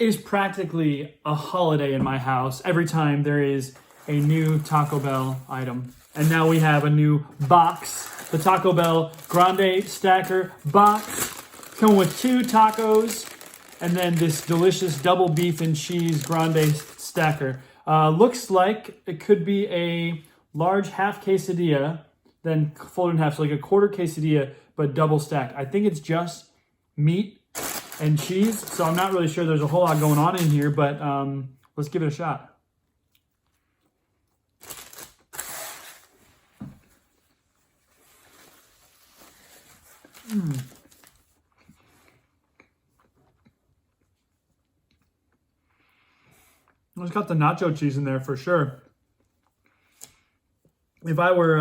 is practically a holiday in my house every time there is a new Taco Bell item. And now we have a new box, the Taco Bell Grande Stacker box, coming with 2 tacos and then this delicious double beef and cheese Grande Stacker. Looks like it could be a large half quesadilla, then folded in half, so like a quarter quesadilla, but double stacked. I think it's just meat and cheese, so I'm not really sure there's a whole lot going on in here, but let's give it a shot. It's got the nacho cheese in there for sure. If I were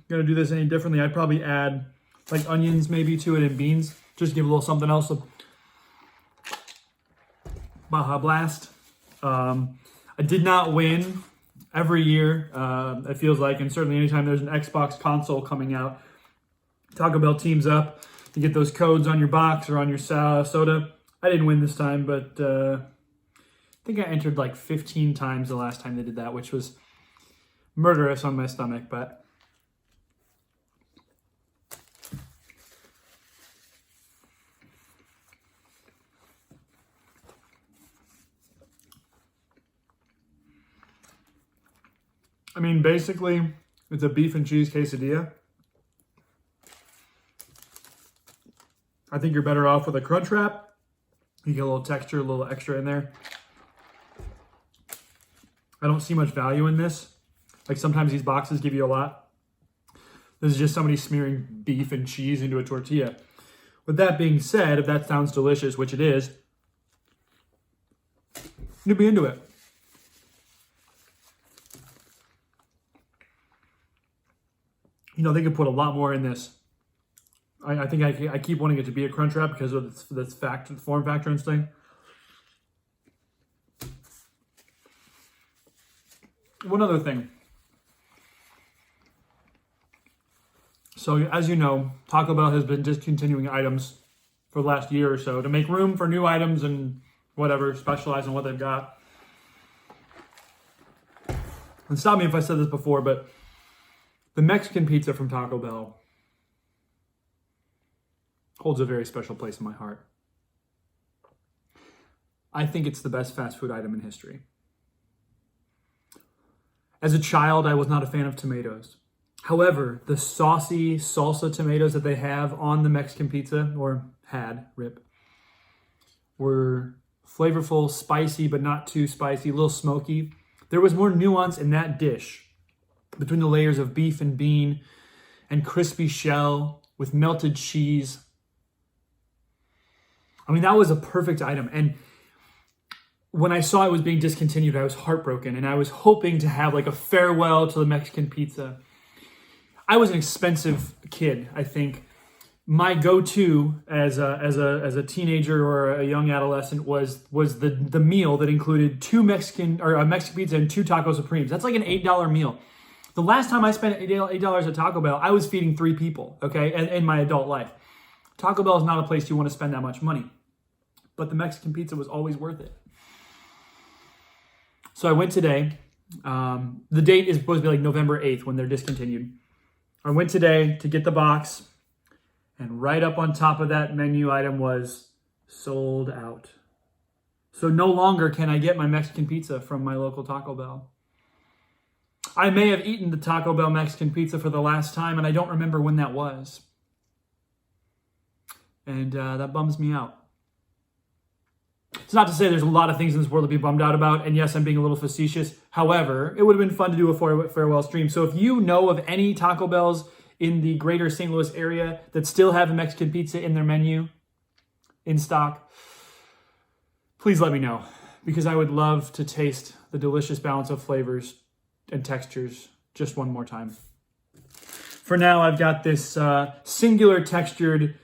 gonna do this any differently, I'd probably add like onions maybe to it and beans. Just give a little something else. Baja Blast. I did not win every year, it feels like, and certainly anytime there's an Xbox console coming out, Taco Bell teams up. You get those codes on your box or on your soda. I didn't win this time, but I think I entered like 15 times the last time they did that, which was murderous on my stomach, but I mean, basically, it's a beef and cheese quesadilla. I think you're better off with a crunch wrap. You get a little texture, a little extra in there. I don't see much value in this. Like sometimes these boxes give you a lot. This is just somebody smearing beef and cheese into a tortilla. With that being said, if that sounds delicious, which it is, you'd be into it. You know, they could put a lot more in this. I think I keep wanting it to be a crunch wrap because of this form factor and thing. One other thing. So as you know, Taco Bell has been discontinuing items for the last year or so to make room for new items and whatever, specialize in what they've got. And stop me if I said this before, but the Mexican pizza from Taco Bell holds a very special place in my heart. I think it's the best fast food item in history. As a child, I was not a fan of tomatoes. However, the saucy salsa tomatoes that they have on the Mexican pizza, or had, rip, were flavorful, spicy, but not too spicy, a little smoky. There was more nuance in that dish between the layers of beef and bean and crispy shell with melted cheese. I mean, that was a perfect item. And when I saw it was being discontinued, I was heartbroken. And I was hoping to have like a farewell to the Mexican pizza. I was an expensive kid, I think. My go-to as a teenager or a young adolescent was the meal that included a Mexican pizza and 2 Taco Supremes. That's like an $8 meal. The last time I spent $8 at Taco Bell, I was feeding 3 people, okay, in my adult life. Taco Bell is not a place you want to spend that much money. But the Mexican pizza was always worth it. So I went today. The date is supposed to be like November 8th when they're discontinued. I went today to get the box, and right up on top of that menu item was sold out. So no longer can I get my Mexican pizza from my local Taco Bell. I may have eaten the Taco Bell Mexican pizza for the last time, and I don't remember when that was. And that bums me out. It's not to say there's a lot of things in this world to be bummed out about, and yes, I'm being a little facetious. However, it would have been fun to do a farewell stream. So if you know of any Taco Bells in the greater St. Louis area that still have a Mexican pizza in their menu, in stock, please let me know, because I would love to taste the delicious balance of flavors and textures just one more time. For now, I've got this singular textured,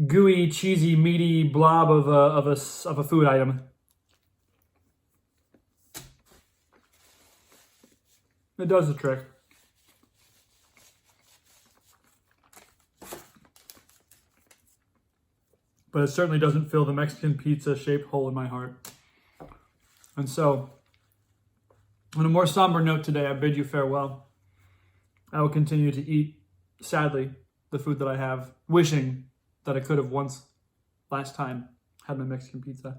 gooey, cheesy, meaty blob of a food item. It does the trick. But it certainly doesn't fill the Mexican pizza shaped hole in my heart. And so, on a more somber note today, I bid you farewell. I will continue to eat, sadly, the food that I have, wishing that I could have once, last time, had my Mexican pizza.